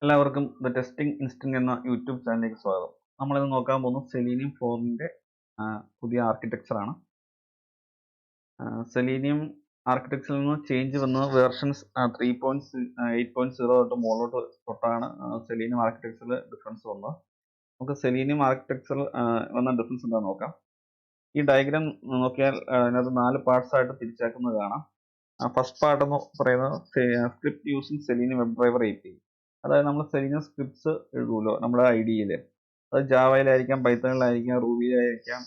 എല്ലാവർക്കും the testing instant എന്ന YouTube ചാനലിലേക്ക് സ്വാഗതം. നമ്മളിന്ന് നോക്കാൻ പോകുന്നത് സെലീനിയം 4ന്റെ പുതിയ ആർക്കിടെക്ചറാണ്. സെലീനിയം ആർക്കിടെക്ചറിൽ നിന്ന് ചേഞ്ച് വന്ന വേർഷൻസ് 3.8.0 തൊട്ട് മുകളിലോട്ട് തൊട്ടാണ് സെലീനിയം ആർക്കിടെക്ചറിൽ ഡിഫറൻസ് വന്നത്. നമുക്ക് സെലീനിയം ആർക്കിടെക്ചറിൽ വന്ന ഡിഫറൻസ് എന്താണെന്ന് നോക്കാം. ഈ ഡയഗ്രാം നോക്കിയാൽ അതിനകത്ത് 4 പാർട്സ് ആയിട്ട് തിരിച്ചാക്കുന്നത് കാണാം. ഫസ്റ്റ് പാർട്ട് എന്ന് പറയുന്നത് script using selenium web driver API. അതായത് നമ്മൾ സെലീനിയം സ്ക്രിപ്റ്റ്സ് എഴുതുമല്ലോ നമ്മുടെ IDEയിൽ. അത് ജാവയിലായിരിക്കാം, പൈത്തണിലായിരിക്കാം, റൂബിയിലായിരിക്കാം,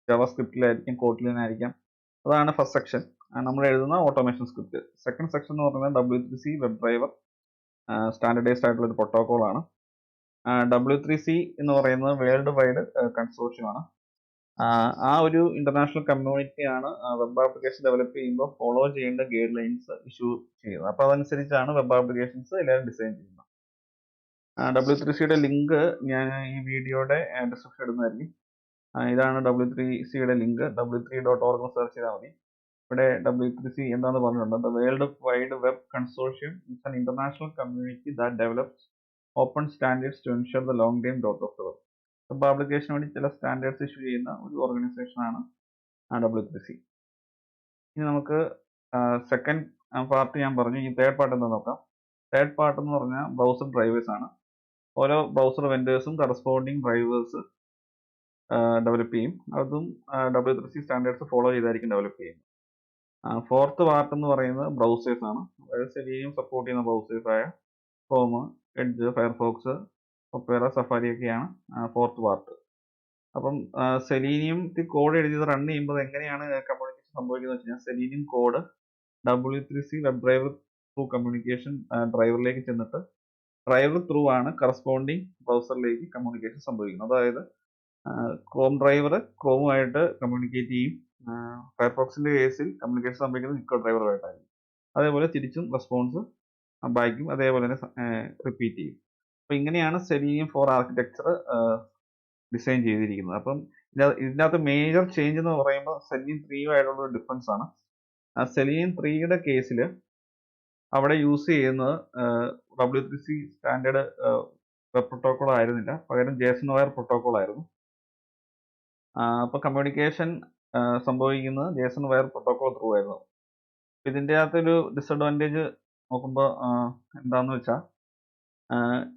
ജാവ സ്ക്രിപ്റ്റിലായിരിക്കാം, കോട്ട്ലിനായിരിക്കാം. അതാണ് ഫസ്റ്റ് സെക്ഷൻ, നമ്മൾ എഴുതുന്ന ഓട്ടോമേഷൻ സ്ക്രിപ്റ്റ്. സെക്കൻഡ് സെക്ഷൻ എന്ന് പറയുന്നത് W3C വെബ് ഡ്രൈവർ സ്റ്റാൻഡർഡൈസ്ഡ് ആയിട്ടുള്ള ഒരു പ്രോട്ടോകോൾ ആണ്. W3C എന്ന് പറയുന്നത് വേൾഡ് വൈഡ് കൺസോർഷ്യമാണ്. ആ ഒരു ഇന്റർനാഷണൽ കമ്മ്യൂണിറ്റിയാണ് വെബ് ആപ്ലിക്കേഷൻ ഡെവലപ്പ് ചെയ്യുമ്പോൾ ഫോളോ ചെയ്യേണ്ട ഗൈഡ് ലൈൻസ് ഇഷ്യൂ ചെയ്യുന്നത്. അപ്പോൾ അതനുസരിച്ചാണ് വെബ് ആപ്ലിക്കേഷൻസ് എല്ലാവരും ഡിസൈൻ ചെയ്യുന്നത്. W3Cയുടെ ലിങ്ക് ഞാൻ ഈ വീഡിയോയുടെ ഡിസ്ക്രിപ്ഷൻ ഇടുന്നതായിരിക്കും. ഇതാണ് W3Cയുടെ ലിങ്ക്. w3.org എന്ന് സെർച്ച് ചെയ്താൽ മതി. ഇവിടെ W3C എന്താണെന്ന് പറഞ്ഞിട്ടുണ്ട്. The world wide web consortium is an international community that develops open standards to ensure the long time growth of the web. Web ആപ്ലിക്കേഷന് വേണ്ടി ചില സ്റ്റാൻഡേർഡ്സ് ഇഷ്യൂ ചെയ്യുന്ന ഒരു ഓർഗനൈസേഷനാണ് W3C. ഇനി നമുക്ക് സെക്കൻഡ് പാർട്ട് ഞാൻ പറഞ്ഞു. ഈ തേർഡ് പാർട്ട് എന്താ നോക്കാം. തേർഡ് പാർട്ട് എന്ന് പറഞ്ഞാൽ ബ്രൗസർ ഡ്രൈവേഴ്സ് ആണ്. ഓരോ ബ്രൗസർ വെൻഡേഴ്സും കറസ്പോണ്ടിങ് ഡ്രൈവേഴ്സ് ഡെവലപ്പ് ചെയ്യും. അതും W3C സ്റ്റാൻഡേർഡ്സ് ഫോളോ ചെയ്തായിരിക്കും ഡെവലപ്പ് ചെയ്യുന്നത്. ഫോർത്ത് പാർട്ട് എന്ന് പറയുന്നത് ബ്രൗസേഴ്സ് ആണ്. അതായത് സെലീനിയം സപ്പോർട്ട് ചെയ്യുന്ന ബ്രൗസേഴ്സ് ആയ Chrome, edge, Firefox, Opera, safari ഒക്കെയാണ് ഫോർത്ത് പാർട്ട്. അപ്പം സെലീനിയത്തിൽ കോഡ് എഴുതിയത് റൺ ചെയ്യുമ്പോൾ എങ്ങനെയാണ് കമ്മ്യൂണിക്കേഷൻ സംഭവിക്കുന്നത് വെച്ച് കഴിഞ്ഞാൽ Selenium code W3C web driver through communication ഡ്രൈവറിലേക്ക് ചെന്നിട്ട് ഡ്രൈവർ ത്രൂ ആണ് കറസ്പോണ്ടിങ് ബ്രൗസറിലേക്ക് കമ്മ്യൂണിക്കേഷൻ സംഭവിക്കുന്നത്. അതായത് ക്രോം ഡ്രൈവർ ക്രോമുമായിട്ട് കമ്മ്യൂണിക്കേറ്റ് ചെയ്യും. ഫയർഫോക്സിന്റെ കേസിൽ കമ്മ്യൂണിക്കേഷൻ സംഭവിക്കുന്നത് നിക്കോ ഡ്രൈവറുമായിട്ടായിരിക്കും. അതേപോലെ തിരിച്ചും റെസ്പോൺസ് ബാക്കും അതേപോലെ തന്നെ റിപ്പീറ്റ് ചെയ്യും. അപ്പോൾ ഇങ്ങനെയാണ് സെലീനിയം 4 ആർക്കിടെക്ചർ ഡിസൈൻ ചെയ്തിരിക്കുന്നത്. അപ്പം ഇതിനകത്ത് മേജർ ചേഞ്ച് എന്ന് പറയുമ്പോൾ സെലീനിയം 3 ഡിഫറൻസ് ആണ്. സെലീനിയം 3യുടെ കേസിൽ അവിടെ യൂസ് ചെയ്യുന്നത് W3C സ്റ്റാൻഡേർഡ് വെബ് പ്രോട്ടോകോൾ ആയിരുന്നില്ല, പകരം JSON വയർ പ്രോട്ടോകോൾ ആയിരുന്നു. അപ്പോൾ കമ്മ്യൂണിക്കേഷൻ സംഭവിക്കുന്നത് JSON വയർ പ്രോട്ടോകോൾ ത്രൂ ആയിരുന്നു. ഇതിൻ്റെ അകത്തൊരു ഡിസഡ്വാൻറ്റേജ് നോക്കുമ്പോൾ എന്താണെന്ന് വെച്ചാൽ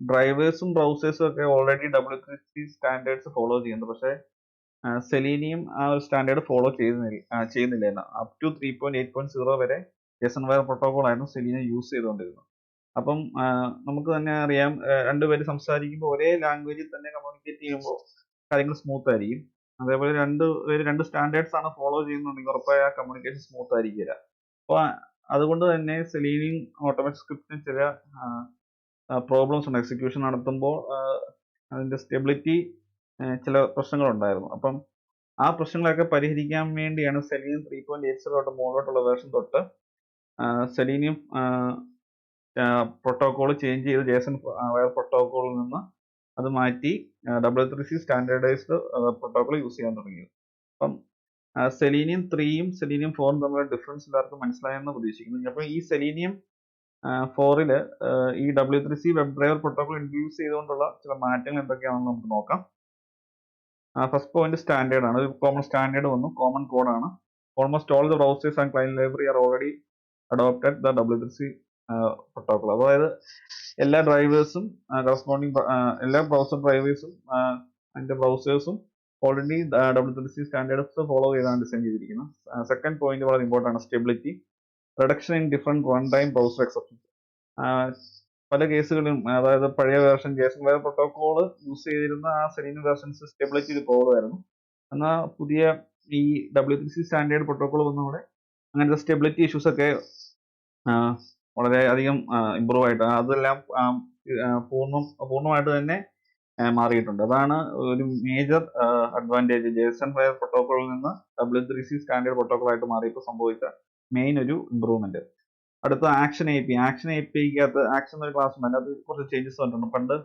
ഡ്രൈവേഴ്സും ബ്രൗസേഴ്സും ഒക്കെ ഓൾറെഡി W3C സ്റ്റാൻഡേർഡ്സ് ഫോളോ ചെയ്യുന്നുണ്ട്. പക്ഷേ സെലീനിയം ആ ഒരു സ്റ്റാൻഡേർഡ് ഫോളോ ചെയ്യുന്നില്ല. അപ് ടു 3.8.0 വരെ JSON വയർ പ്രോട്ടോകോൾ ആയിരുന്നു സെലീനിയം യൂസ് ചെയ്തുകൊണ്ടിരുന്നത്. അപ്പം നമുക്ക് തന്നെ അറിയാം, രണ്ടുപേര് സംസാരിക്കുമ്പോൾ ഒരേ ലാംഗ്വേജിൽ തന്നെ കമ്മ്യൂണിക്കേറ്റ് ചെയ്യുമ്പോൾ കാര്യങ്ങൾ സ്മൂത്ത് ആയിരിക്കും. അതേപോലെ രണ്ട് സ്റ്റാൻഡേർഡ്സ് ആണ് ഫോളോ ചെയ്യുന്നുണ്ടെങ്കിൽ ഉറപ്പായ ആ കമ്മ്യൂണിക്കേഷൻ സ്മൂത്ത് ആയിരിക്കില്ല. അപ്പോൾ അതുകൊണ്ട് തന്നെ സെലീനിയം ഓട്ടോമാറ്റിക് സ്ക്രിപ്റ്റിന് ചില പ്രോബ്ലംസ് ഉണ്ട്. എക്സിക്യൂഷൻ നടത്തുമ്പോൾ അതിൻ്റെ സ്റ്റെബിലിറ്റി ചില പ്രശ്നങ്ങളുണ്ടായിരുന്നു. അപ്പം ആ പ്രശ്നങ്ങളൊക്കെ പരിഹരിക്കാൻ വേണ്ടിയാണ് സെലീനിയം 3.80 തൊട്ട് മുകളിലോട്ടുള്ള വേർഷൻ തൊട്ട് സെലീനിയം പ്രോട്ടോകോൾ ചേഞ്ച് ചെയ്ത് JSON വയർ പ്രോട്ടോകോളിൽ നിന്ന് അത് മാറ്റി W3C സ്റ്റാൻഡേർഡൈസ്ഡ് പ്രോട്ടോകോൾ യൂസ് ചെയ്യാൻ തുടങ്ങിയത്. അപ്പം സെലീനിയം 3യും സെലീനിയം 4ഉം തമ്മിലുള്ള ഡിഫറൻസ് എല്ലാവർക്കും മനസ്സിലായെന്ന് പ്രതീക്ഷിക്കുന്നു. അപ്പോൾ ഈ സെലീനിയം 4ൽ ഈ W3C web driver protocol introduce ചെയ്തുകൊണ്ടുള്ള ചില മാറ്റങ്ങൾ എന്തൊക്കെയാണെന്ന് നമുക്ക് നോക്കാം. ഫസ്റ്റ് പോയിന്റ് സ്റ്റാൻഡേർഡ് ആണ്. ഒരു കോമൺ സ്റ്റാൻഡേർഡ് വന്നു, കോമൺ കോഡാണ്. Almost all the browsers and client library are already adopted the W3C protocol. അതായത് എല്ലാ ഡ്രൈവേഴ്സും കറസ്പോണ്ടിങ് എല്ലാ ബ്രൗസർ ഡ്രൈവേഴ്സും അതിന്റെ ബ്രൗസേഴ്സും ഓൾറെഡി W3C സ്റ്റാൻഡേർഡ്സ് ഫോളോ ചെയ്താണ് ഡിസൈൻ ചെയ്തിരിക്കുന്നത്. സെക്കൻഡ് പോയിന്റ് വളരെ ഇമ്പോർട്ടൻ്റ് ആണ്, stability. Reduction in different run time browser exceptions. പല കേസുകളിലും അതായത് പഴയ version JSON wire protocol use ചെയ്തിരുന്ന ആ സെലീനിയം വേർഷൻസ് സ്റ്റെബിലിറ്റി പ്രോബ്ലം ആയിരുന്നു. എന്നാൽ പുതിയ ഈ W3C സ്റ്റാൻഡേർഡ് പ്രോട്ടോകോൾ വന്നതോടെ അങ്ങനത്തെ സ്റ്റെബിലിറ്റി ഇഷ്യൂസ് ഒക്കെ വളരെ അധികം ഇമ്പ്രൂവ് ആയിട്ട് അതെല്ലാം പൂർണ്ണമായിട്ട് തന്നെ മാറിയിട്ടുണ്ട്. അതാണ് ഒരു മേജർ അഡ്വാൻറ്റേജ്. JSON വയർ പ്രോട്ടോകോളിൽ നിന്ന് W3C സ്റ്റാൻഡേർഡ് പ്രോട്ടോകോൾ ആയിട്ട് മാറിയപ്പോൾ സംഭവിച്ച മെയിൻ ഒരു ഇമ്പ്രൂവ്മെന്റ്. അടുത്ത ആക്ഷൻ APIക്കകത്ത് ആക്ഷൻ എന്നൊരു ക്ലാസ് ഉണ്ട്. അതിനകത്ത് കുറച്ച് ചേഞ്ചസ് വന്നിട്ടുണ്ട്. പണ്ട്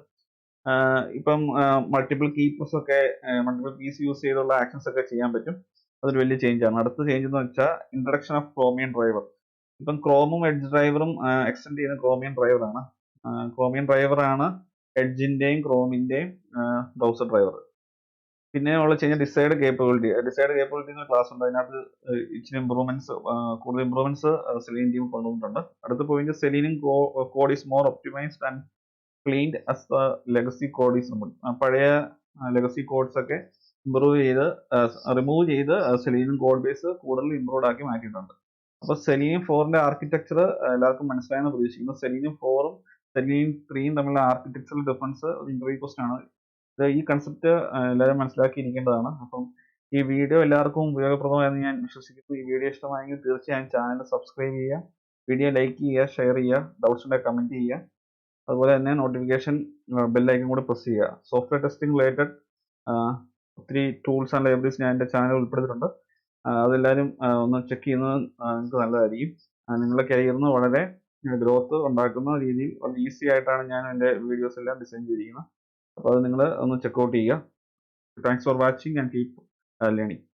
ഇപ്പം മൾട്ടിപ്പിൾ കീസ് യൂസ് ചെയ്തുള്ള ആക്ഷൻസ് ഒക്കെ ചെയ്യാൻ പറ്റും. അതൊരു വലിയ ചേഞ്ച് ആണ്. അടുത്ത ചേഞ്ച് എന്ന് വെച്ചാൽ ഇൻട്രൊഡക്ഷൻ ഓഫ് ക്രോമിയൻ ഡ്രൈവർ. ഇപ്പം ക്രോമും എഡ്ജ് ഡ്രൈവറും എക്സ്റ്റെൻഡ് ചെയ്യുന്ന ക്രോമിയൻ ഡ്രൈവറാണ്. ക്രോമിയം ഡ്രൈവറാണ് എഡ്ജിൻ്റെയും ക്രോമിൻ്റെയും ബ്രൗസർ ഡ്രൈവർ. പിന്നെ ഉള്ള വെച്ച് കഴിഞ്ഞാൽ ഡിസൈഡ് കേപ്പബിലിറ്റി എന്ന ക്ലാസ് ഉണ്ട്. അതിനകത്ത് ഇച്ചിരി ഇമ്പ്രൂവ്മെന്റ്സ്, കൂടുതൽ ഇമ്പ്രൂവ്മെന്റ്സ് സെലീൻ ടീം കൊണ്ടുവന്നിട്ടുണ്ട്. അടുത്ത point, Selenium code is more optimised and cleaned as the legacy code is remove. പഴയ ലെഗസി കോഡ്സ് ഒക്കെ റിമൂവ് ചെയ്ത് സെലീനും കോഡ് ബേസ് കൂടുതൽ ഇമ്പ്രൂവ്ഡ് ആക്കി മാറ്റിയിട്ടുണ്ട്. അപ്പോൾ സെലീനിയം 4ന്റെ ആർക്കിടെക്ചർ എല്ലാവർക്കും മനസ്സിലായെന്ന് പ്രതീക്ഷിക്കുന്നു. സെലീനിയം 4ഉം സെലീനിയം 3യും തമ്മിലുള്ള ആർക്കിടെക്ചറൽ ഡിഫറൻസ് ഒരു ഇന്റർവ്യൂ ക്വസ്റ്റൻ ആണ്. ഈ കൺസെപ്റ്റ് എല്ലാവരും മനസ്സിലാക്കിയിരിക്കേണ്ടതാണ്. അപ്പം ഈ വീഡിയോ എല്ലാവർക്കും ഉപയോഗപ്രദമായെന്ന് ഞാൻ വിശ്വസിക്കുന്നു. ഈ വീഡിയോ ഇഷ്ടമായെങ്കിൽ തീർച്ചയായും ചാനൽ സബ്സ്ക്രൈബ് ചെയ്യുക, വീഡിയോ ലൈക്ക് ചെയ്യുക, ഷെയർ ചെയ്യുക, ഡൗട്ട്സ് ഉണ്ടെങ്കിൽ കമൻറ്റ് ചെയ്യുക. അതുപോലെ തന്നെ നോട്ടിഫിക്കേഷൻ ബെല്ലൈക്കൺ കൂടി പ്രസ് ചെയ്യുക. സോഫ്റ്റ്വെയർ ടെസ്റ്റിംഗ് റിലേറ്റഡ് ഒത്തിരി ടൂൾസ് ആൻഡ് ലൈബ്രറീസ് ഞാൻ എൻ്റെ ചാനൽ ഉൾപ്പെടുത്തിയിട്ടുണ്ട്. അതെല്ലാവരും ഒന്ന് ചെക്ക് ചെയ്യുന്നത് നിങ്ങൾക്ക് നല്ലതായിരിക്കും. നിങ്ങളുടെ കരിയറിന് വളരെ ഗ്രോത്ത് ഉണ്ടാക്കുന്ന രീതിയിൽ വളരെ ഈസി ആയിട്ടാണ് ഞാൻ എൻ്റെ വീഡിയോസ് എല്ലാം ഡിസൈൻ ചെയ്തിരിക്കുന്നത്. അപ്പോൾ അത് നിങ്ങൾ ഒന്ന് ചെക്കൗട്ട് ചെയ്യുക. Thanks for watching and keep learning.